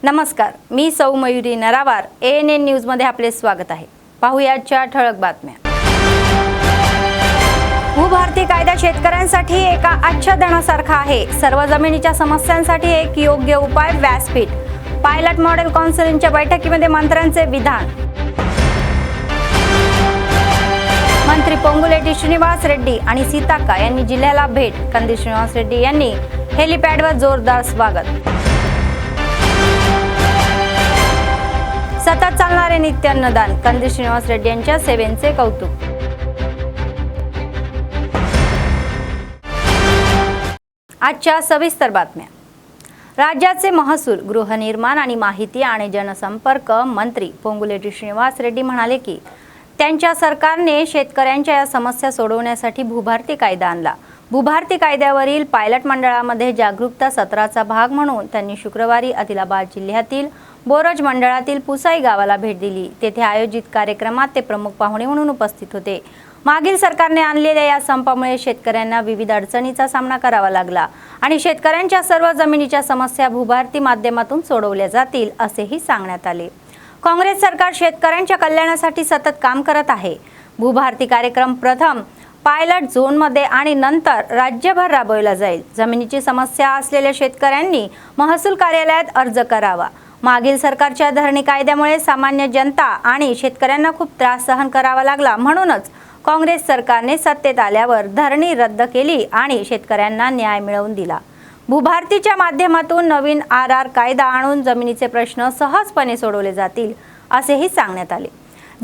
नमस्कार, मी सौ Mayuri नरावार। ANN news मध्ये आपले स्वागत आहे। पाहुयाच्या ठळक बातम्या। भूभारती कायदा शेतकऱ्यांसाठी एका आच्छादनासारखा आहे। सर्व जमिनीच्या समस्यांसाठी एक योग्य उपाय व्यासपीठ। पायलट मॉडेल काउन्सिलच्या बैठकीमध्ये मंत्र्यांचे विधान। मंत्री पोंगुलेटी श्रीनिवास रेड्डी आणि सीताक्का यांनी जिल्ह्याला भेट। कंदी श्रीनिवास रेड्डी यांनी हेलिपॅडवर जोरदार स्वागत। सतत चालणारे नित्य अन्नदान, कंदी श्रीनिवास रेड्डी यांच्या सेवेचे कौतुक। आजच्या सविस्तर बातम्या। राज्याचे महसूल, गृहनिर्माण आणि माहिती आणि जनसंपर्क मंत्री पोंगुलेटी श्रीनिवास रेड्डी म्हणाले की त्यांच्या सरकारने शेतकऱ्यांच्या या समस्या सोडवण्यासाठी भूभारती कायदा आणला। भूभारती कायद्यावरील पायलट मंडळामध्ये जागरूकता सत्राचा भाग म्हणून त्यांनी शुक्रवारी आदिलाबाद जिल्ह्यातील बोरज मंडळातील पुसाई गावाला भेट दिली। तेथे आयोजित कार्यक्रमात ते प्रमुख पाहुणे म्हणून उपस्थित होते। मागील सरकारने आणलेल्या या संपामुळे शेतकऱ्यांना विविध अडचणींचा सामना करावा लागला आणि शेतकऱ्यांच्या सर्व जमिनीच्या समस्या भूभारती माध्यमातून सोडवल्या जातील असेही सांगण्यात आले। काँग्रेस सरकार शेतकऱ्यांच्या कल्याणासाठी सतत काम करत आहे। भूभारती कार्यक्रम प्रथम पायलट झोनमध्ये आणि नंतर राज्यभर राबवला जाईल। जमिनीची समस्या असलेल्या शेतकऱ्यांनी महसूल कार्यालयात अर्ज करावा। मागील सरकारच्या धरणी कायद्यामुळे सामान्य जनता आणि शेतकऱ्यांना खूप त्रास सहन करावा लागला, म्हणूनच काँग्रेस सरकारने सत्तेत आल्यावर धरणी रद्द केली आणि शेतकऱ्यांना न्याय मिळवून दिला। भूभारतीच्या माध्यमातून नवीन RR कायदा आणून जमिनीचे प्रश्न सहजपणे सोडवले जातील असेही सांगण्यात आले।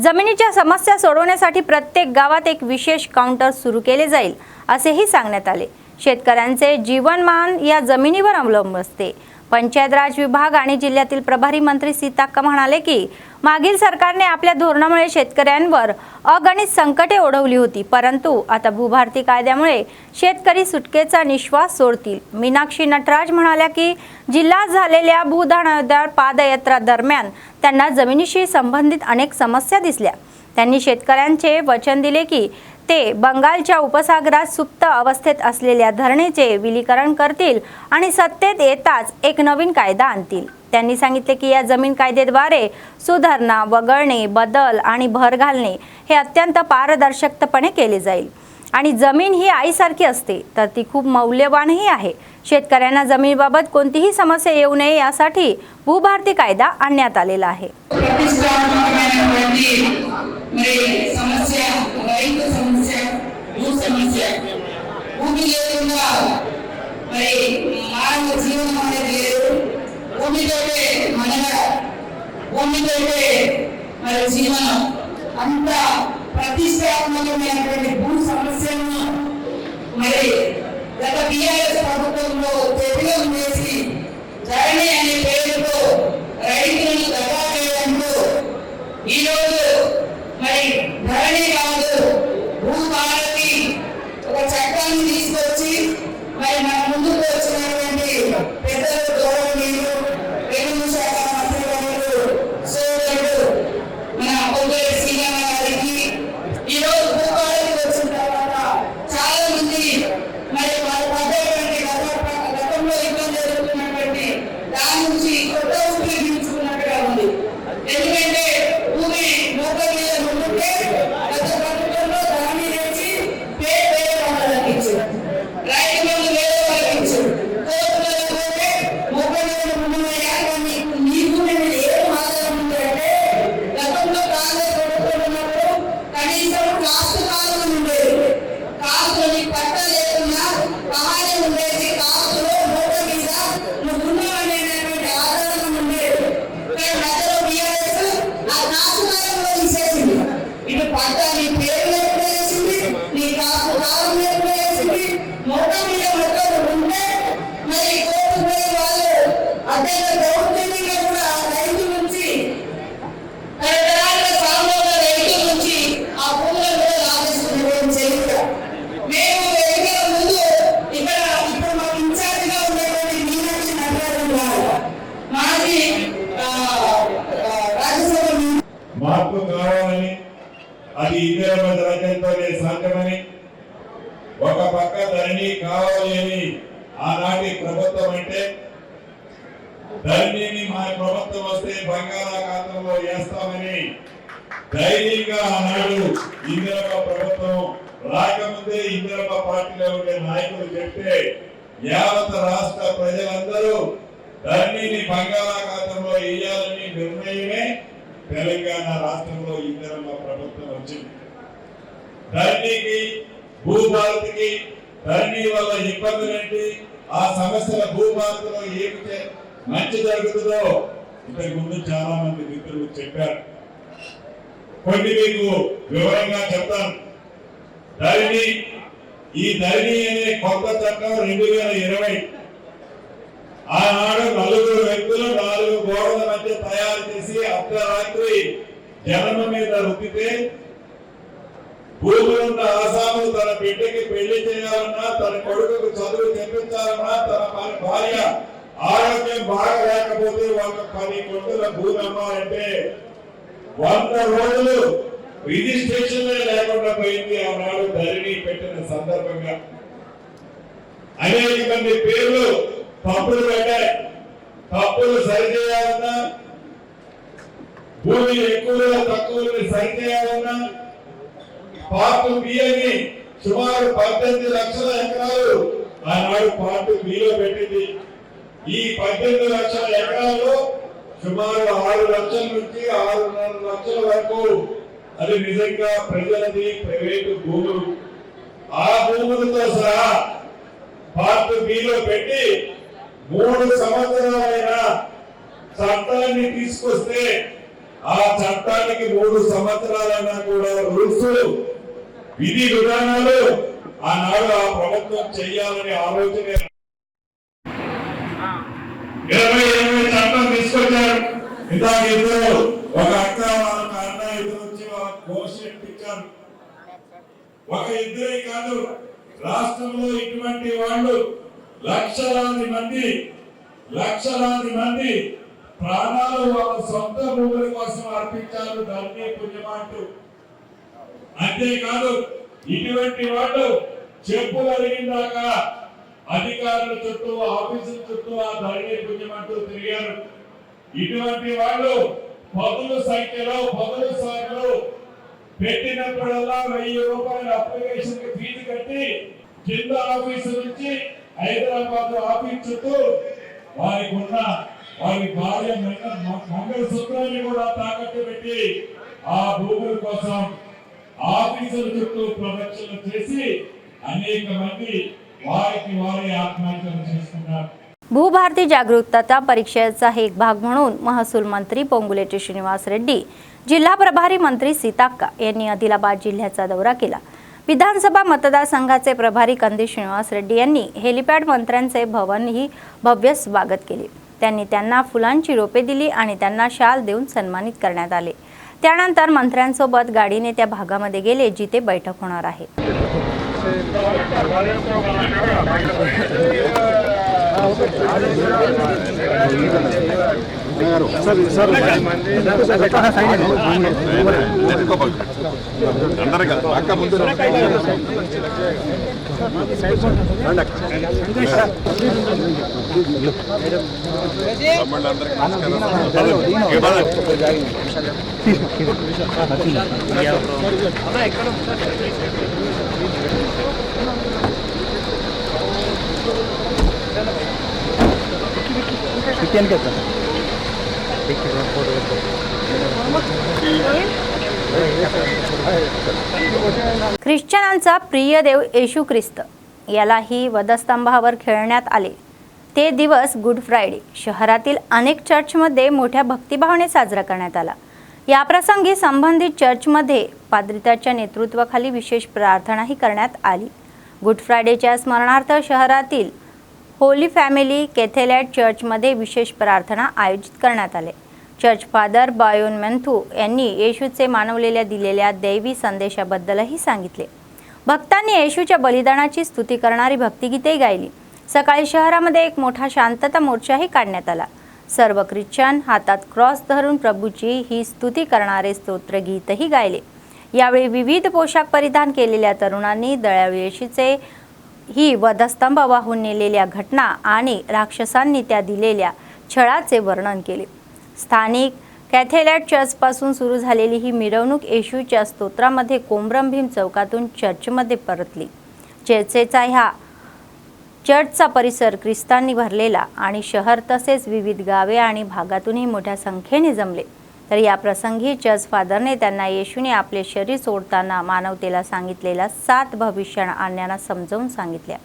जमिनीच्या समस्या सोडवण्यासाठी प्रत्येक गावात एक विशेष काउंटर सुरू केले जाईल असेही सांगण्यात आले। शेतकऱ्यांचे जीवनमान या जमिनीवर अवलंबून असते। पंचायत राज विभाग आणि जिल्ह्यातील प्रभारी मंत्री सीताक्का म्हणाले की मागील सरकारने आपल्या धोरणामुळे शेतकऱ्यांवर अगणित संकटे ओढवली होती, परंतु आता भूभारती कायद्यामुळे शेतकरी सुटकेचा निश्वास सोडतील। मीनाक्षी नटराज म्हणाल्या की जिल्ह्यात झालेल्या भूदानादार पादयात्रा दरम्यान त्यांना जमिनीशी संबंधित अनेक समस्या दिसल्या। त्यांनी शेतकऱ्यांचे वचन दिले की ते बंगालच्या उपसागरात सुप्त अवस्थेत असलेल्या धरणीचे विलीकरण करतील आणि सत्तेत येताच एक नवीन कायदा आणतील। त्यांनी सांगितले की या जमीन कायद्याद्वारे सुधारणा, वगळणे, बदल आणि भर घालणे हे अत्यंत पारदर्शकपणे केले जाईल आणि जमीन ही आईसारखी असते, तर ती खूप मौल्यवानही आहे। शेतकऱ्यांना जमिनीबाबत कोणतीही समस्या येऊ नये यासाठी भूभारती कायदा आणण्यात आलेला आहे। ప్రతిష్టాత్మకమైనటువంటి భూ సమస్యలను మరి గత టీఆర్ఎస్ ప్రభుత్వంలో తెరలో వేసి ధరణి అనే పేరుతో రైతులను దగా చేయడంతో ఈరోజు మరి ధరణి కాదు భూభారతి ఒక చట్టాన్ని తీసుకొచ్చి మరి మన ముందుకు వచ్చినటువంటి పెద్దలు గౌరవనీయులు రెవెన్యూ శాఖ మంత్రి గారు సోదరుడు మన పొంగేటి శ్రీరామ గారికి ఈరోజు భూభారతి వచ్చిన తర్వాత చాలా మంది మరి వారు పడ్డటువంటి గతంలో ఇబ్బంది జరుగుతున్నటువంటి దాని నుంచి కొత్త ఊపిరి పీల్చుకున్నట్టుగా ఉంది। ఎందుకంటే భూమి నోట్ల మీద ఉంటుంటే గత ప్రభుత్వంలో ధరణి తెచ్చి పేరు వాళ్ళకి ఇచ్చారు, రైతు బంధు వేరే వాళ్ళకి ఇచ్చారు, కోర్టులలో పోతే 30,000 నీ భూమి మీద ఏం ఆధారం ఉందంటే గతంలో కాంగ్రెస్ ప్రభుత్వం ఉన్నప్పుడు కనీసం కాస్తు కాలం ఉండేది, కాస్తుని పట్ట లేకున్నా సహాయం ఉండేది, కాస్తులో నోట్ల మీద నువ్వు ఉన్నావనేటువంటి ఆధారం ఉండేది। కానీ మధ్యలో టీఆర్ఎస్ ఆ కాస్తు కాలంలో తీసేసింది। ఇటు పట్ట నీ పేరు లేకుండా వేసింది, నీ కాస్తు కాలం లేకుండా వేసింది। నోట్ల మీద మొక్కలు ఉంటే మరి కోర్టు పోయి వాళ్ళు అత్యంత దౌర్జన్యంగా కూడా రైతు నుంచి తరతరాలుగా సాగుతున్న రైతుల నుంచి ఆ భూములను కూడా లాగేసుకునేటువంటి చరిత్ర మేము ఎన్నికల ముందు ఇక్కడ ఇప్పుడు మాకు ఇన్ఛార్జిగా ఉన్నటువంటి మీనాక్షి నటరాజన్ గారు మాజీ రాజ్యసభ మార్పు కావాలని, అది ఇందిరాబాద్ రాజ్యంతోనే సాధ్యమని, ఒక పక్క ధరణి కావాలి అని ఆనాటి ప్రభుత్వం అంటే ధరణిని మా ప్రభుత్వం వస్తే బంగాళాఖాతంలో వేస్తామని ధైర్యంగా ఆనాడు ఇందిరమ్మ ప్రభుత్వం రాకముందే ఇందిరమ్మ పార్టీలో ఉండే నాయకులు చెప్తే యావత్ రాష్ట్ర ప్రజలందరూ ధరణిని బంగాళాఖాతంలో వేయాలని నిర్ణయమే తెలంగాణ రాష్ట్రంలో ఇందిరమ్మ ప్రభుత్వం వచ్చింది. ధరణికి భూభారతికి ధరణి వల్ల ఇబ్బందులేంటి, ఆ సమస్యల భూభారతిలో ఏమి మంచి జరుగుతుందో ఇంతకు ముందు చాలా మంది మిత్రులు చెప్పారు. కొన్ని మీకు వివరంగా చెప్తాను. ఈ ధరణి అనే కొత్త చట్టం 2020 ఆనాడు 4 వ్యక్తులు 4 గోడల మధ్య తయారు చేసి అర్ధరాత్రి జనం మీద రుద్దితే భూములున్న ఆసాములు తన బిడ్డకి పెళ్లి చేయాలన్నా, తన కొడుకుకు చదువు చెప్పించాలన్నా, తన భార్య ఆరోగ్యం బాగా లేకపోతే ఒక 10 గుంటల భూమి అమ్మాలంటే 100 రోజులు రిజిస్ట్రేషన్ లేకుండా పోయింది. ఆనాడు ధరణి పెట్టిన సందర్భంగా అనేక మంది పేర్లు తప్పులు పెట్టాయి. తప్పులు సరిచేయాలన్నా, భూమి ఎక్కువ తక్కువని సరిచేయాలన్నా పార్ట్ బి అని సుమారు 18 లక్షల ఎకరాలు ఆనాడు పార్ట్ బిలో పెట్టింది. ఈ 18 లక్షల ఎకరాలు సుమారు 6 లక్షల నుంచి 6.5 లక్షల వరకు అది నిజంగా ప్రజలది ప్రైవేటు భూములు. ఆ భూములతో సహా పార్ట్ బిలో పెట్టి 3 సంవత్సరాలైన చట్టాన్ని తీసుకొస్తే ఆ చట్టానికి 3 సంవత్సరాలైనా కూడా రూల్స్ విధి విధానాలు ఆనాడు ఆ ప్రభుత్వం చేయాలని ఆలోచన 28 చట్టం తీసుకొచ్చారు. ఇందాక ఇద్దరు ఒక అక్క వాళ్ళ అన్న ఇద్దరు వచ్చి వాళ్ళ కోషన్ ఇచ్చారు. ఒక ఇద్దరే కాదు, రాష్ట్రంలో ఇటువంటి వాళ్ళు లక్షలాది మంది ప్రాణాలు వాళ్ళ సొంత భూముల కోసం అర్పించారు ధరణి పుణ్యమాంటూ. అంతేకాదు ఇటువంటి వాళ్ళు చెప్పులు అరిగిందాక అధికారుల చుట్టూ ఆఫీసుల చుట్టూ ఆ ధరణి పుణ్యమంటూ తిరిగారు. ఇటువంటి వాళ్ళు పదుల సంఖ్యలో పెట్టినప్పుడల్లా 1000 రూపాయల అప్లికేషన్ కి ఫీజు కట్టి కింద ఆఫీసు నుంచి హైదరాబాద్ ఆఫీస్ చుట్టూ వారి భార్య మంగళసూత్రాన్ని కూడా తాకట్టు పెట్టి ఆ భూముల కోసం ఆఫీసుల చుట్టూ ప్రదక్షిణ చేసి అనేక మంది వారి आत्महत्या చేసుకున్నారు. भूभारती जागरूकता परीक्षेचा एक भाग म्हणून महसूल मंत्री पोंगुलेटी श्रीनिवास रेड्डी, जिल्हा प्रभारी मंत्री सीताक्का यांनी आदिलाबाद जिल्ह्याचा दौरा केला. विधानसभा मतदारसंघाचे प्रभारी कंदी श्रीनिवास रेड्डी यांनी हेलिपॅड मंत्र्यांचे भवन ही भव्य स्वागत केले. त्यांनी त्यांना फुलांची रोपे दिली आणि त्यांना शाल देऊन सन्मानित करण्यात आले. त्यानंतर मंत्र्यांसोबत गाडीने त्या भागामध्ये गेले जिथे बैठक होणार आहे. ख्रिश्चनांचा प्रिय देव येशू ख्रिस्त यालाही वधस्तंभावर खेळण्यात आले. ते दिवस गुड फ्रायडे शहरातील अनेक चर्चमध्ये मोठ्या भक्तिभावाने साजरा करण्यात आला. या प्रसंगी संबंधित चर्चमध्ये पाद्रीच्या नेतृत्वाखाली विशेष प्रार्थनाही करण्यात आली. गुड फ्रायडेच्या स्मरणार्थ शहरातील होली फॅमिली कॅथेड्रल चर्चमध्ये विशेष प्रार्थना आयोजित करण्यात आले. चर्च फादर बायोन मेंथू यांनी येशूचे मानवलेल्या दिलेल्या दैवी संदेशाबद्दलही सांगितले. भक्तांनी येशूच्या बलिदानाची स्तुती करणारी भक्तिगीते गायली. सकाळी शहरामध्ये एक मोठा शांतता मोर्चाही काढण्यात आला. सर्व ख्रिश्चन हातात क्रॉस धरून प्रभूची ही स्तुती करणारे स्तोत्रगीतही गायले. यावेळी विविध पोशाख परिधान केलेल्या तरुणांनी दयाळू येशूचे ही वधस्तंभ वाहून नेलेल्या घटना आणि राक्षसांनी त्या दिलेल्या छळाचे वर्णन केले. स्थानिक कॅथेड्रल चर्चपासून सुरू झालेली ही मिरवणूक येशूच्या स्तोत्रामध्ये कोमरम भीम चौकातून चर्चमध्ये परतली. चर्चचा परिसर ख्रिस्तांनी भरलेला आणि शहर तसेच विविध गावे आणि भागातूनही मोठ्या संख्येने जमले. तर या प्रसंगी चर्च फादरने त्यांना येशूने आपले शरीर सोडताना मानवतेला सांगितलेल्या 7 भविष्यवाण्यांना समजावून सांगितल्या.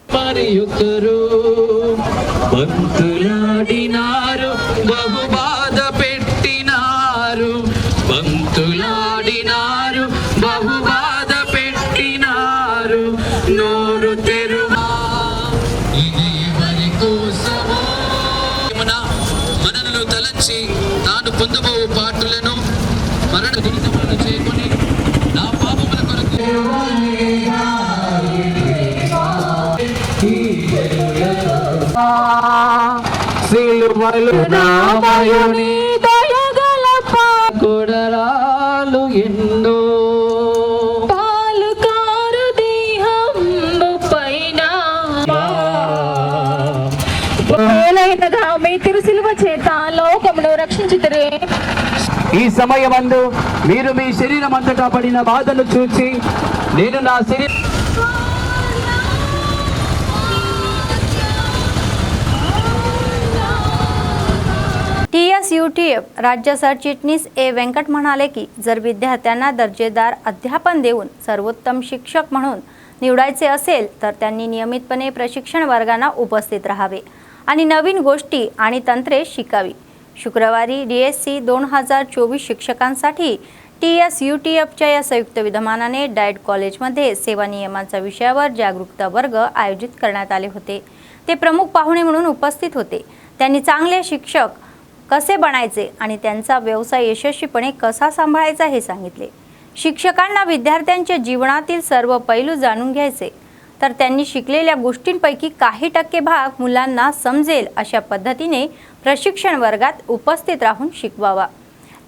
మనలో తలంచి తాను పొందబోవు పాటలను మరణ దురితములను చేకొని నా పాపముల కొరకు సిలువలు నామయుని దయగల పాకుడరాలు ఎన్నో పాలుకారు దేహంబు పైన మీ తిరుసిలువ చేత లోకమును రక్షించుదురే. ఈ సమయమందు మీరు మీ శరీరం అంతటా పడిన బాధను చూచి నేను నా శరీరం TSUTF राज्य सरचिटणीस ए व्यंकट म्हणाले की जर विद्यार्थ्यांना दर्जेदार अध्यापन देऊन सर्वोत्तम शिक्षक म्हणून निवडायचे असेल तर त्यांनी नियमितपणे प्रशिक्षण वर्गांना उपस्थित राहावे आणि नवीन गोष्टी आणि तंत्रे शिकावी. शुक्रवारी DSC 2024 शिक्षकांसाठी TSUTFच्या या संयुक्त विद्यमानाने डाएट कॉलेजमध्ये सेवा नियमांच्या विषयावर जागरूकता वर्ग आयोजित करण्यात आले होते. ते प्रमुख पाहुणे म्हणून उपस्थित होते. त्यांनी चांगले शिक्षक कसे बनायचे आणि त्यांचा व्यवसाय यशस्वीपणे कसा सांभाळायचा हे सांगितले. शिक्षकांना विद्यार्थ्यांच्या जीवनातील सर्व पैलू जाणून घ्यायचे तर त्यांनी शिकलेल्या गोष्टींपैकी काही टक्के भाग मुलांना समजेल अशा पद्धतीने प्रशिक्षण वर्गात उपस्थित राहून शिकवावा.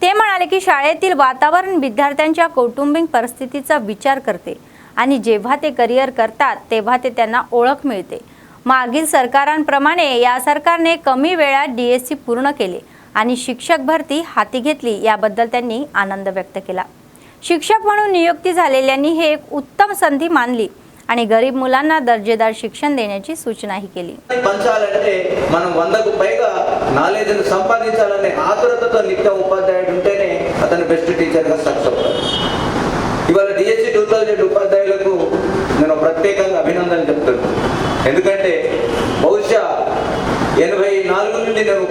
ते म्हणाले की शाळेतील वातावरण विद्यार्थ्यांच्या कौटुंबिक परिस्थितीचा विचार करते आणि जेव्हा ते करिअर करतात तेव्हा ते त्यांना ओळख मिळते. मागील सरकारांप्रमाणे या सरकारने कमी वेळात DSC पूर्ण केले आणि शिक्षक भरती हाती घेतली याबद्दल त्यांनी आनंद व्यक्त केला. शिक्षक म्हणून नियुक्ती झालेल्यांनी हे एक उत्तम संधी मानली आणि गरीब मुलांना दर्जेदार शिक्षण देण्याची सूचनाही केली. పంచాలంటే మనం 100కు పైగా నాలెడ్జ్ను సంపాదించాలనే ఆతురతతో నిత్యం ఉపాధ్యాయుడు ఉంటేనే అతను బెస్ట్ టీచర్గా సక్సెస్ అవుతాడు. ఇవాళ DSC 2000 ఉపాధ్యాయులకు నేను ప్రత్యేకంగా అభినందనలు చెప్తున్నాను. ఎందుకంటే బహుశా 84 నుండి నేను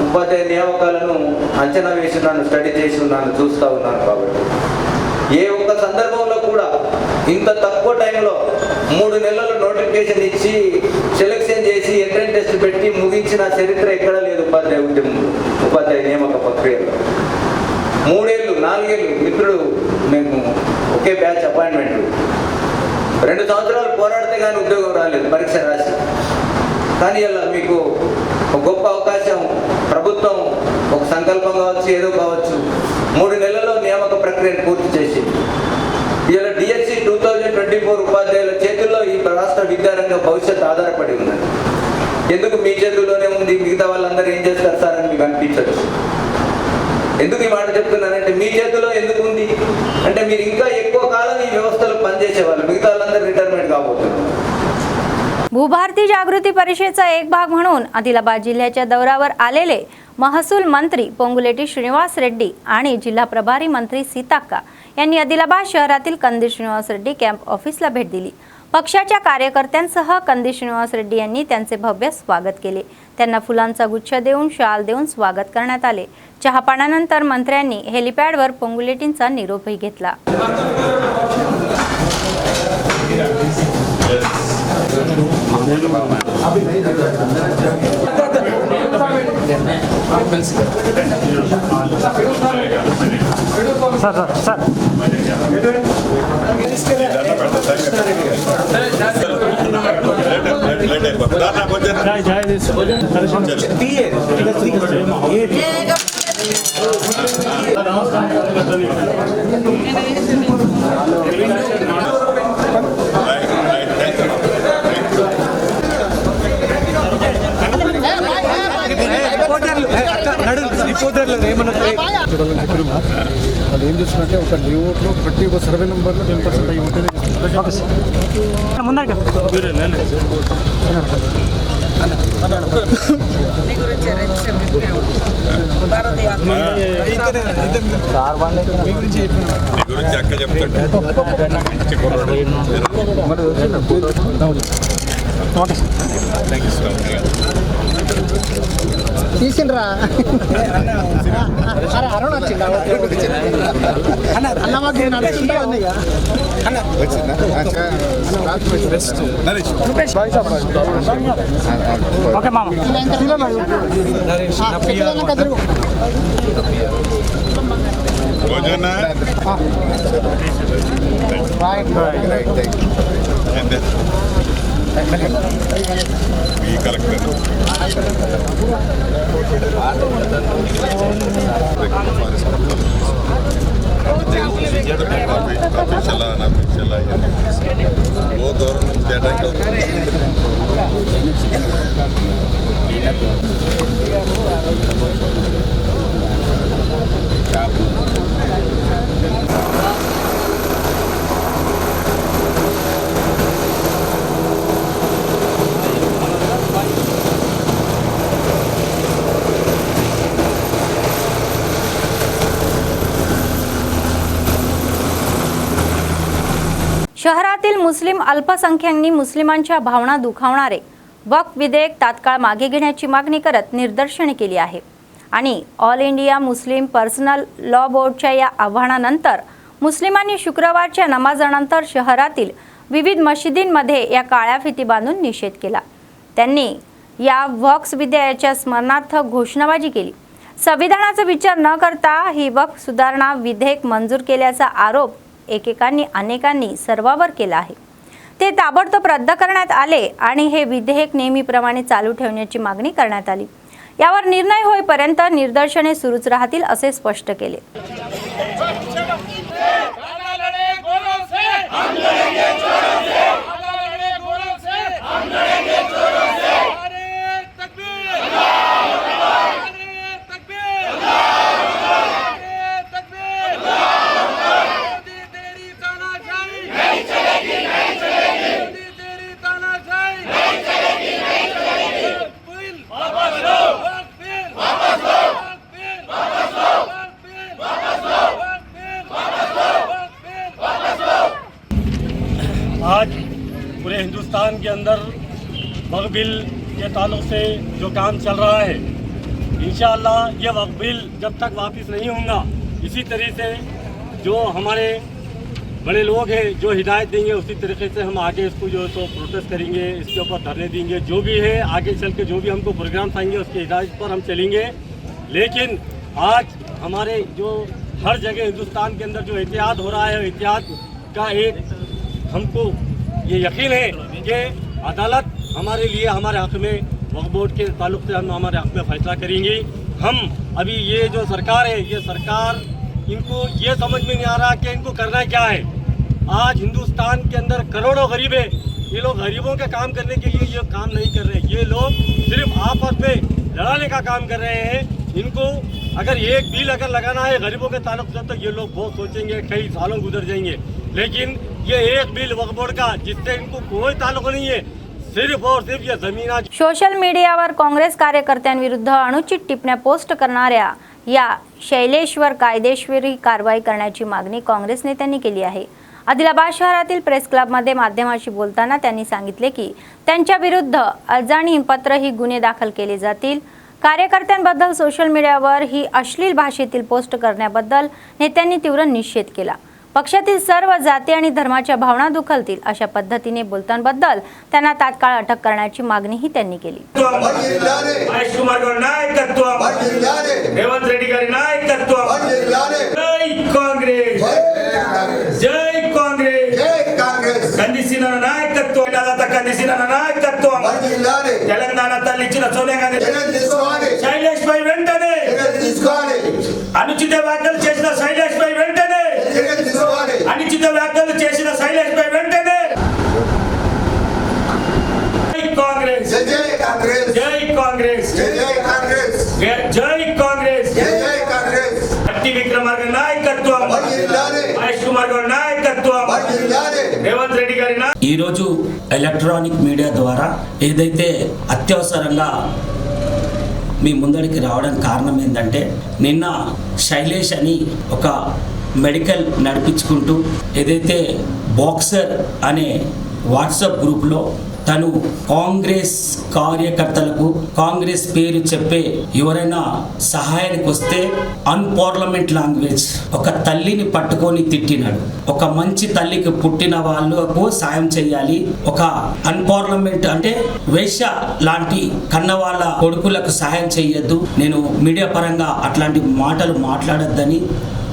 ఉపాధ్యాయ నియామకాలను అంచనా వేసి ఉన్నాను, స్టడీ చేసి ఉన్నాను, చూస్తూ ఉన్నాను. కాబట్టి ఏ ఒక్క సందర్భంలో కూడా ఇంత తక్కువ టైంలో 3 నెలలు నోటిఫికేషన్ ఇచ్చి సెలెక్షన్ చేసి ఎంట్రన్స్ టెస్ట్ పెట్టి ముగించిన చరిత్ర ఎక్కడ లేదు ఉపాధ్యాయ నియామక ప్రక్రియలో. 3 ఏళ్ళు 4 ఏళ్ళు మిత్రుడు మేము ఒకే బ్యాచ్ అపాయింట్మెంట్ 2 సంవత్సరాలు పోరాడితే కానీ ఉద్యోగం రాలేదు పరీక్ష రాసి. కానీ ఇలా మీకు ఒక గొప్ప అవకాశం, ప్రభుత్వం ఒక సంకల్పం కావచ్చు ఏదో కావచ్చు 3 నెలల్లో నియామక ప్రక్రియను పూర్తి చేసి ఇలా DSC 2024 ఉపాధ్యాయుల చేతుల్లో ఈ రాష్ట్ర విద్యారంగ భవిష్యత్తు ఆధారపడి ఉన్నది. ఎందుకు మీ చేతుల్లోనే ఉంది, మిగతా వాళ్ళందరూ ఏం చేస్తారు సార్ అని మీకు అనిపించచ్చు. ఎందుకు ఈ మాట చెప్తున్నానంటే మీ చేతిలో ఎందుకు ఉంది అంటే మీరు ఇంకా ఎక్కువ కాలం ఈ వ్యవస్థలో పనిచేసేవాళ్ళు, మిగతా వాళ్ళందరూ రిటైర్మెంట్ కాబోతున్నారు. भूभारती जागृती परिषदेचा एक भाग म्हणून आदिलाबाद जिल्ह्याच्या दौऱ्यावर आलेले महसूल मंत्री पोंगुलेटी श्रीनिवास रेड्डी आणि जिल्हा प्रभारी मंत्री सीताक्का यांनी आदिलाबाद शहरातील कंदील श्रीनिवास रेड्डी कॅम्प ऑफिसला भेट दिली. पक्षाच्या कार्यकर्त्यांसह कंदील श्रीनिवास रेड्डी यांनी त्यांचे भव्य स्वागत केले. त्यांना फुलांचा गुच्छ देऊन शाल देऊन स्वागत करण्यात आले. चहापानानंतर मंत्र्यांनी हेलिपॅडवर पोंगुलेटींचा निरोपही घेतला. ఏం చేస్తున్నట్టే ఒక లేఅవుట్లో ప్రతి ఒక్క సర్వే నెంబర్లో 10% అయి ఉంటేనే అక్క చెప్తాడు తీసిండ్రా అరుణ్ వచ్చిందా అన్న మాకు ఓకే మామ రోజన్నా ఈ కలెక్టర్ वो गवर्नमेंट डेटा शहरातील मुस्लिम अल्पसंख्याकांनी मुस्लिमांच्या भावना दुखावणारे वक्फ विधेयक तात्काळ मागे घेण्याची मागणी करत निदर्शने केली आहे आणि all India Muslim personal law बोर्डच्या या आव्हानानंतर मुस्लिमांनी शुक्रवारच्या नमाजानंतर शहरातील विविध मशिदींमध्ये या काळ्या फिती बांधून निषेध केला। त्यांनी या वक्फ विधेयकाच्या स्मरणार्थ घोषणाबाजी केली। संविधानाचा विचार न करता ही वक्फ सुधारणा विधेयक मंजूर केल्याचा आरोप एकेकांनी अनेकांनी सर्वांवर केला आहे। ते ताबडतोब रद्द करण्यात आले आणि हे विधेयक नेहमीप्रमाणे चालू ठेवण्याची मागणी करण्यात आली। यावर निर्णय होईपर्यंत निदर्शने सुरूच राहतील असे स्पष्ट केले। आज पूरे हिंदुस्तान के अंदर वक्फ बिल के ताल्लुक से जो काम चल रहा है, इंशाअल्लाह ये वक्फ बिल जब तक वापस नहीं होगा, इसी तरीके से जो हमारे बड़े लोग हैं जो हिदायत देंगे उसी तरीके से हम आगे इसको जो है तो प्रोटेस्ट करेंगे, इसके ऊपर धरने देंगे, जो भी है आगे चल के जो भी हमको प्रोग्राम आएंगे उसके हिदायत पर हम चलेंगे। लेकिन आज हमारे जो हर जगह हिंदुस्तान के अंदर जो एहतियात हो रहा है, एहतियात का एक हमको ये यकीन है कि अदालत हमारे लिए हमारे हक़ में वक्फ बोर्ड के ताल्लुक से हम हमारे हक़ में फ़ैसला करेंगे। हम अभी ये जो सरकार है, ये सरकार इनको ये समझ में नहीं आ रहा कि इनको करना क्या है। आज हिंदुस्तान के अंदर करोड़ों गरीब है, ये लोग गरीबों का काम करने के लिए ये काम नहीं कर रहे, ये लोग सिर्फ आपस में लड़ाने का काम कर रहे हैं। इनको अगर एक बिल अगर लगाना है गरीबों के ताल्लुक से तो ये लोग बहुत सोचेंगे, कई सालों गुजर जाएंगे। लेकिन ये एक बिल वक्फ बोर्ड का जिससे इनको कोई ताल्लुक नहीं है, सिर्फ और सिर्फ ये जमीन। सोशल मीडियावर काँग्रेस कार्यकर्त्यांविरुद्ध अनुचित टिप्पण्या पोस्ट करणाऱ्या या शैलेशवर कायदेशीर कारवाई करण्याची मागणी काँग्रेस नेत्यांनी केली आहे। आदिलाबाद शहरातील प्रेस क्लबमध्ये माध्यमांशी बोलताना त्यांनी सांगितले की त्यांच्या विरुद्ध अजाणी पत्र ही गुन्हे दाखल केले जातील। कार्यकर्त्यांबद्दल सोशल मीडियावर ही अश्लील भाषेतील पोस्ट करण्याबद्दल नेत्यांनी तीव्र निषेध केला। पक्षातील सर्व जाती आणि धर्माच्या भावना दुखलतील अशा पद्धतीने बोलतांबद्दल त्यांना तात्काळ अटक करण्याची मागणीही त्यांनी केली। महेश कुमार गारी नायकत्व, रेवंत रेड्डी गारी नायकत्व, जय कांग्रेस, जय कांग्रेस, जय कांग्रेस, कंदिसीन नायकत्व, कंदिसीन नायकत्व, तेलंगाणा तल्ली सोनिया गांधी, शैलेश भाई वेंटने అనుచిత వ్యాఖ్యలు చేసిన శైలేష్ పై వెంటనే అనుచిత వ్యాఖ్యలు చేసిన శైలేష్ పై వెంటనే జై కాంగ్రెస్, జై కాంగ్రెస్, జై కాంగ్రెస్, జై కాంగ్రెస్, జై కాంగ్రెస్, జై కాంగ్రెస్, భట్టి విక్రమార్క నాయకత్వం, కుమార్ గారి నాయకత్వం, రేవంత్ రెడ్డి గారి ఈరోజు ఎలక్ట్రానిక్ మీడియా ద్వారా ఏదైతే అత్యవసరంగా మీ ముందడికి రావడానికి కారణం ఏంటంటే, నిన్న శైలేష్ అని ఒక మెడికల్ నడిపించుకుంటూ ఏదైతే బాక్సర్ అనే వాట్సాప్ గ్రూప్లో తను కాంగ్రెస్ కార్యకర్తలకు కాంగ్రెస్ పేరు చెప్పే ఎవరైనా సహాయానికి వస్తే అన్పార్లమెంట్ లాంగ్వేజ్ ఒక తల్లిని పట్టుకొని తిట్టినాడు. ఒక మంచి తల్లికి పుట్టిన వాళ్ళకు సాయం చేయాలి, ఒక అన్పార్లమెంట్ అంటే వేశ్య లాంటి కన్న వాళ్ళ కొడుకులకు సహాయం చేయొద్దు. నేను మీడియా పరంగా అట్లాంటి మాటలు మాట్లాడొద్దని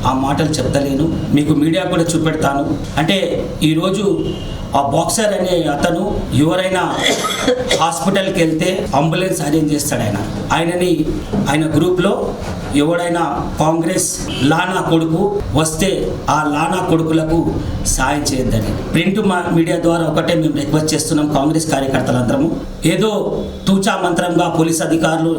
ఆ మాటలు చెప్తలేను, మీకు మీడియా కూడా చూపెడతాను. అంటే ఈరోజు ఆ బాక్సర్ అనే అతను ఎవరైనా హాస్పిటల్కి వెళ్తే అంబులెన్స్ అరేంజ్ చేస్తాడు. ఆయన గ్రూప్లో ఎవడైనా కాంగ్రెస్ లానా కొడుకు వస్తే ఆ లానా కొడుకులకు సాయం చేయొద్దని ప్రింట్ మీడియా ద్వారా ఒకటే మేము రిక్వెస్ట్ చేస్తున్నాం. కాంగ్రెస్ కార్యకర్తలందరము ఏదో తూచా మంత్రంగా పోలీస్ అధికారులు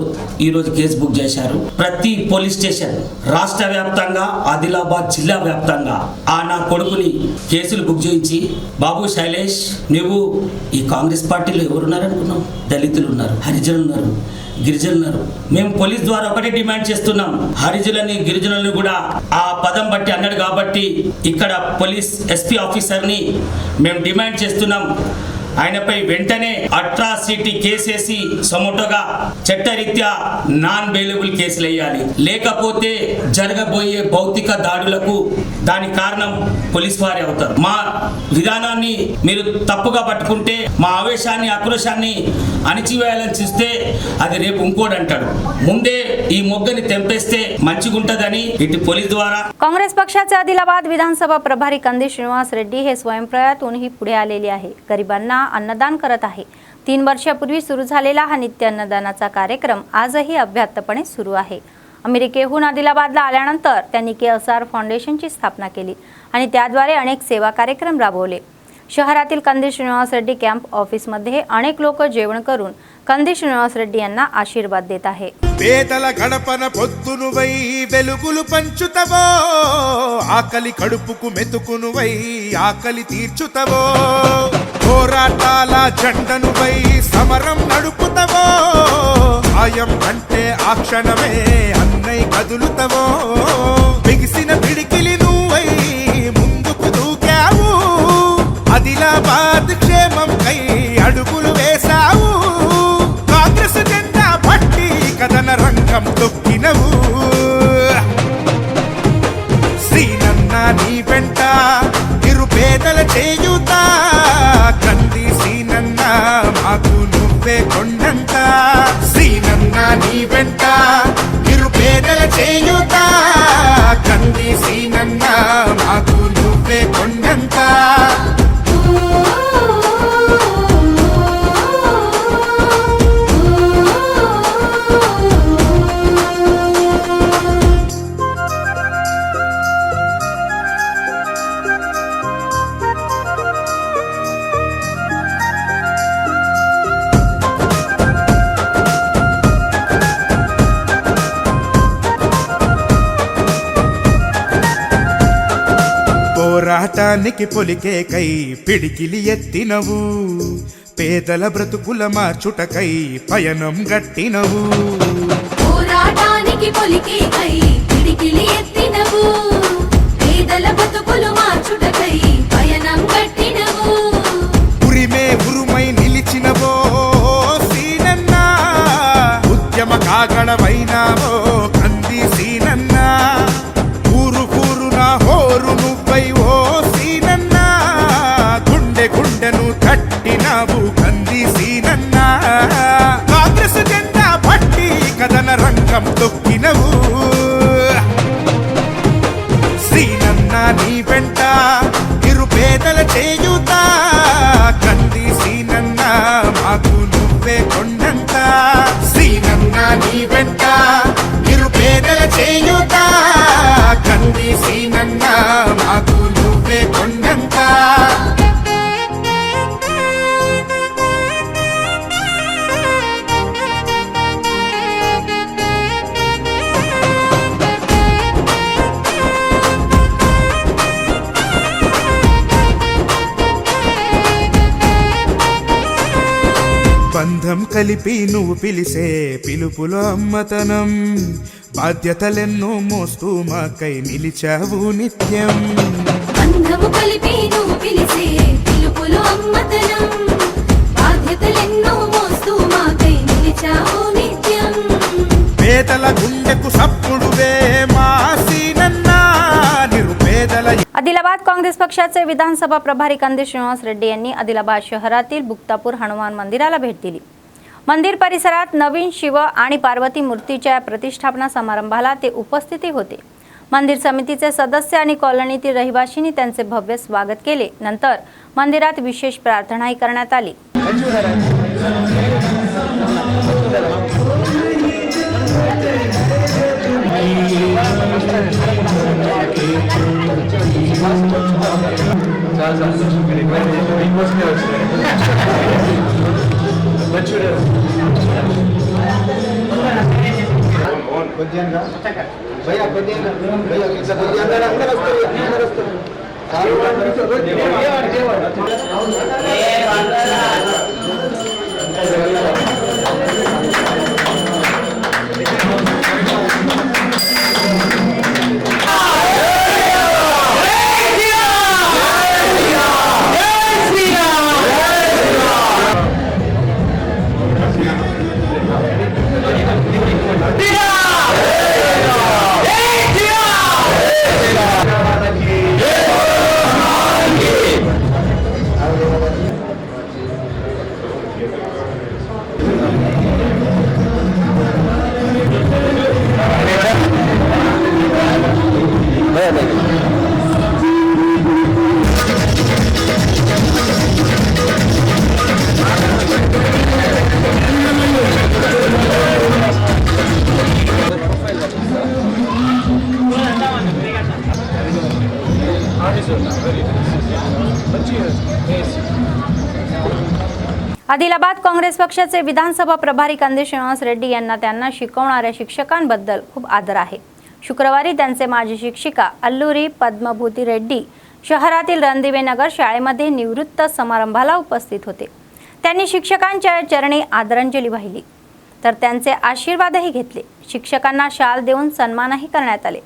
ఈరోజు కేసు బుక్ చేశారు. ప్రతి పోలీస్ స్టేషన్ రాష్ట్ర వ్యాప్తంగా, ఆదిలాబాద్ జిల్లా వ్యాప్తంగా ఆ నా కొడుకుని కేసులు బుక్ చేయించి, బాబు శైలేష్ నువ్వు ఈ కాంగ్రెస్ పార్టీలో ఎవరున్నారనుకున్నావు? దళితులు ఉన్నారు, హరిజనులు ఉన్నారు, గిరిజనులు ఉన్నారు. మేము పోలీస్ ద్వారా ఒకటే డిమాండ్ చేస్తున్నాం, హరిజనులని గిరిజనులను కూడా ఆ పదం బట్టి అన్నాడు కాబట్టి ఇక్కడ పోలీస్ ఎస్పీ ఆఫీసర్ని మేము డిమాండ్ చేస్తున్నాం, ఆయనపై వెంటనే అట్రాసిటీ కేసేసి సమోటోగా చట్టరీత్యా నాన్ బెయిలబుల్ కేసులు వేయాలి. లేకపోతే జరగబోయే భౌతిక దాడులకు దాని కారణం పోలీస్ వారే అవుతారు. మా విధానాన్ని మీరు తప్పుగా పట్టుకుంటే, మా ఆవేశాన్ని ఆక్రోశాన్ని అణిచివేయాలని చూస్తే అది రేపు ఇంకోటి అంటాడు. ముందే ఈ మొగ్గని తెంపేస్తే మంచిగుంటదని ఇటు पोलीस द्वारा. काँग्रेस पक्षाचे आदिलाबाद विधानसभा प्रभारी कंदी श्रीनिवास रेड्डी हे स्वयंप्रयातूनही पुढे आलेले आहे. गरिबांना अन्नदान करत आहे. 3 वर्षापूर्वी सुरू झालेला हा नित्य अन्नदानाचा कार्यक्रम आजही अभ्यासपणे सुरू आहे. अमेरिकेहून आदिलाबादला आल्यानंतर त्यांनी KSR फाउंडेशनची स्थापना केली आणि त्याद्वारे अनेक सेवा कार्यक्रम राबवले. शहरातील कंदी श्रीनिवास रेड्डी कॅम्प ऑफिसमध्ये अनेक लोक जेवण करून कंदी श्रीनिवास रेड्डी यांना आशीर्वाद देत आहे. పేదల గడపన పొద్దునువై వెలుగులు పంచుతవో, ఆకలి కడుపుకు మెతుకునువై ఆకలి తీర్చుతవో, పోరాటాల జెండనువై సమరం నడుపుతవో, ఆయం అంటే ఆ క్షణమే అన్నై కదులుతవో, బిగిసిన పిడికిలి నువ్వై ముందుకు దూకావు, ఆదిలాబాద్ క్షేమం కై అడుగులు వేశావు, కాంగ్రెస్ జెండా పట్టి కథన రంగం తొక్కినవు, శ్రీనన్న నీ వెంట నిరుపేదల చేయుత, కంది శ్రీనన్న మాకు నువ్వే కొండంత, శ్రీనన్న నీ వెంట నిరుపేదల చేయుత, కంది శ్రీనన్న మాకు నువ్వే కొండంత. పోరాటానికి పొలికేకై పిడికిలి ఎత్తినవు, పేదల బ్రతుకుల మార్చుటకై పయనం గట్టినవు, పోరాటానికి పొలికేకై పిడికిలి ఎత్తినవు, పేదల బ్రతుకులు మార్చుటకై పయనం గట్టినవు, ఉరిమే ఉరుమై నిలిచినవో సీనన్న, ఉద్యమ కాగడమైనావో కంది సీనన్న, ఊరు ఊరున హోరు నువ్వై ఓ సీనన్న, గుండె గుండెను తట్టినావు కంది సీనన్న, కాంగ్రెస్ జెండా పట్టి కథన రంగం తొక్కినవు, శ్రీనన్న నీ వెంట నిరుపేదల చేయుత, కంది సీనన్న మాకు నువ్వే కొండంత, శ్రీనన్న నీ వెంట నిరుపేదల చేయుత, కంది సీనన్న మాకు నువ్వే కొండంత. బంధం కలిపి నువ్వు పిలిసే పిలుపులో అమ్మతనం, బాధ్యతలెన్నో మోస్తూ మాకై నిలిచావు నిత్యం. బంధము కలిపి నువ్వు పిలిసే పిలుపులో అమ్మతనం, బాధ్యతలెన్నో మోస్తూ మాకై నిలిచావు నిత్యం. పేదల గుండెకు సప్పుడువే మా సీనన్నా, निरुपेदल. आदिलाबाद काँग्रेस पक्षाचे विधानसभा प्रभारी कंदी श्रीनिवास रेड्डी यांनी आदिलाबाद शहरातील बुक्तापूर हनुमान मंदिराला भेट दिली. मंदिर परिसरात नवीन शिव आणि पार्वती मूर्तीच्या प्रतिष्ठापना समारंभाला ते उपस्थिती होते. मंदिर समितीचे सदस्य आणि कॉलनीतील रहिवाशींनी त्यांचे भव्य स्वागत केले. नंतर मंदिरात विशेष प्रार्थनाही करण्यात आली. आदिलाबाद काँग्रेस पक्षाचे विधानसभा प्रभारी कंदी श्रीनिवास रेड्डी यांना त्यांना शिकवणाऱ्या शिक्षकांबद्दल खूप आदर आहे. शुक्रवारी त्यांचे माजी शिक्षिका अल्लूरी पद्मभूती रेड्डी शहरातील रणदिवे नगर शाळेमध्ये निवृत्त समारंभाला उपस्थित होते. त्यांनी शिक्षकांच्या चरणी आदरांजली वाहिली तर त्यांचे आशीर्वादही घेतले. शिक्षकांना शाल देऊन सन्मानही करण्यात आले.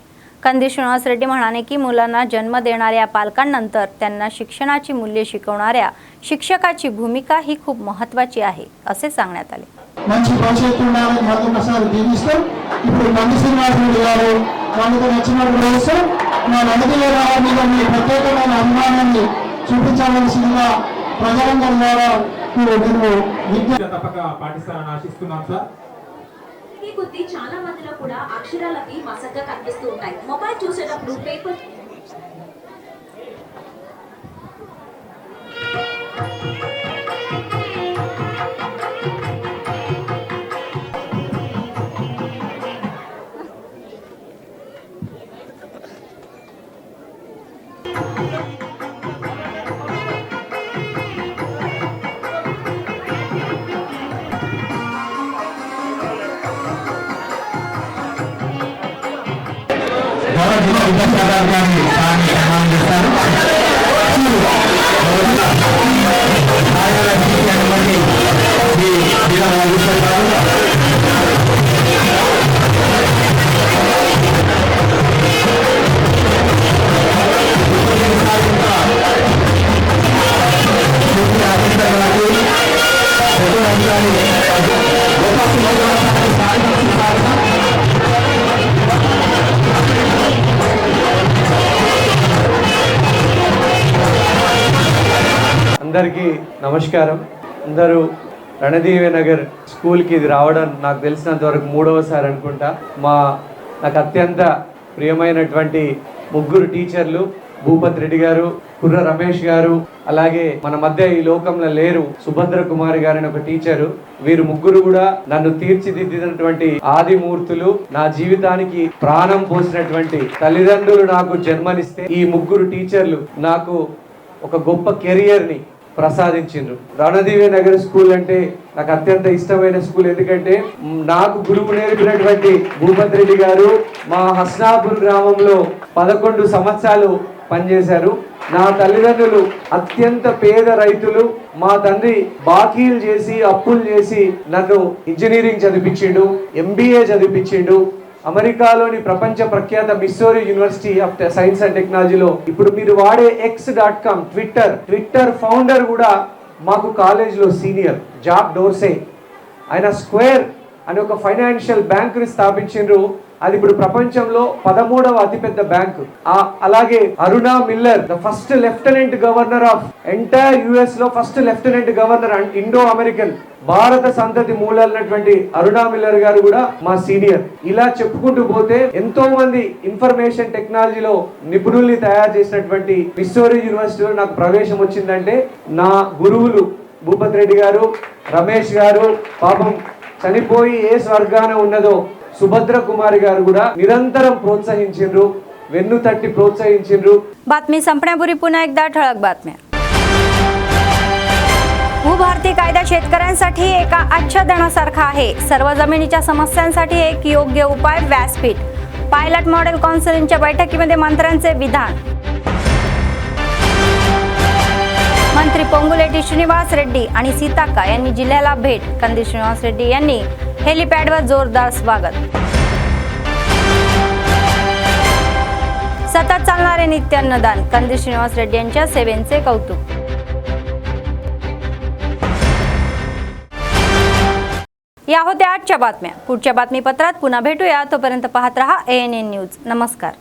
कंदी श्रीनिवास रेड्डी म्हणाले की मुलांना जन्म देणाऱ्या पालकांनंतर त्यांना शिक्षणाची मूल्ये शिकवणाऱ्या शिक्षकाची भूमिका ही खूप महत्त्वाची आहे असे सांगण्यात आले. మంచి భవిష్యత్తు ఉండాలని మరొకసారి దీవిస్తూ ఇప్పుడు కంది శ్రీనివాస్ రెడ్డి గారు వాళ్ళకి నచ్చినట్టు వేస్తూ మా రణదివేరావు మీద మీ ప్రత్యేకమైన అభిమానాన్ని చూపించాల్సిందిగా ప్రజలందరి ద్వారా తప్పక పాటిస్తారని ఆశిస్తున్నాం సార్. ఈ కొద్ది చాలా మందిలో కూడా అక్షరాలకి మసగ్గా కనిపిస్తూ ఉంటాయి. మొబైల్ చూసేటప్పుడు పేపర్ అందరికీ నమస్కారం. అందరూ రణదీవే నగర్ స్కూల్కి ఇది రావడం నాకు తెలిసినంత వరకు మూడవసారి అనుకుంటా. నాకు అత్యంత ప్రియమైనటువంటి ముగ్గురు టీచర్లు భూపత్ రెడ్డి గారు, కుర్ర రమేష్ గారు, అలాగే మన మధ్య ఈ లోకంలో లేరు సుభద్ర కుమారి గారు అని ఒక టీచరు. వీరు ముగ్గురు కూడా నన్ను తీర్చిదిద్దినటువంటి ఆదిమూర్తులు. నా జీవితానికి ప్రాణం పోసినటువంటి తల్లిదండ్రులు నాకు జన్మనిస్తే ఈ ముగ్గురు టీచర్లు నాకు ఒక గొప్ప కెరియర్ని ప్రసాదించిండ్రు. రణదీవే నగర్ స్కూల్ అంటే నాకు అత్యంత ఇష్టమైన స్కూల్. ఎందుకంటే నాకు గురువు నేర్పినటువంటి భూపత్ రెడ్డి గారు మా హస్నాపూర్ గ్రామంలో 11 సంవత్సరాలు పనిచేశారు. నా తల్లిదండ్రులు అత్యంత పేద రైతులు. మా తండ్రి బాకీలు చేసి అప్పులు చేసి నన్ను ఇంజనీరింగ్ చదివించిండు, MBA చదివించిండు. అమెరికాలోని ప్రపంచ ప్రఖ్యాత Missouri university of science and టెక్నాలజీలో ఇప్పుడు మీరు వాడే x.com ట్విట్టర్ ఫౌండర్ కూడా మాకు కాలేజీలో సీనియర్. జాక్ డోర్సే ఆయన స్క్వేర్ అని ఒక ఫైనాన్షియల్ బ్యాంకుని స్థాపించిండ్రు. అది ఇప్పుడు ప్రపంచంలో 13వ అతిపెద్ద బ్యాంకు. అలాగే Aruna Miller, the first lieutenant governor of entire US లో first lieutenant governor, Indo American భారత సంతతి మూలాలైనటువంటి అరుణా మిల్లర్ గారు కూడా మా సీనియర్. ఇలా చెప్పుకుంటూ పోతే ఎంతో మంది ఇన్ఫర్మేషన్ టెక్నాలజీలో నిపుణుల్ని తయారు చేసినటువంటి మిస్సోరీ యూనివర్సిటీలో నాకు ప్రవేశం వచ్చిందంటే నా గురువులు భూపతి రెడ్డి గారు, రమేష్ గారు, పాపం చనిపోయి ఏ స్వర్గాన ఉన్నదో सुभद्र कुमारी गारू కూడా నిరంతరం ప్రోత్సహించిండ్రు, వెన్ను తట్టి ప్రోత్సహించిండ్రు. बातमी संपण्यापूर्वी पुन्हा एकदा ठळक बातम्या. भारतीय कायदा शेतकऱ्यांसाठी एका आच्छादनासारखा आहे. सर्व जमिनीच्या समस्यांसाठी एक योग्य उपाय व्यासपीठ. पायलट मॉडेल काउन्सिलच्या बैठकीमध्ये मंत्र्यांचे विधान. मंत्री पोंगुलेटी श्रीनिवास रेड्डी आणि सीताक्का यांनी जिल्ह्याला भेट. कंदी श्रीनिवास रेड्डी यांनी हेलिपॅडवर जोरदार स्वागत. सतत चालणारे नित्य अन्नदान. कंदी श्रीनिवास रेड्डी यांच्या सेवेचे कौतुक. या होत्या आजच्या बातम्या. पुढच्या बातमीपत्रात पुन्हा भेटूया. तोपर्यंत पाहत रहा ANN न्यूज. नमस्कार.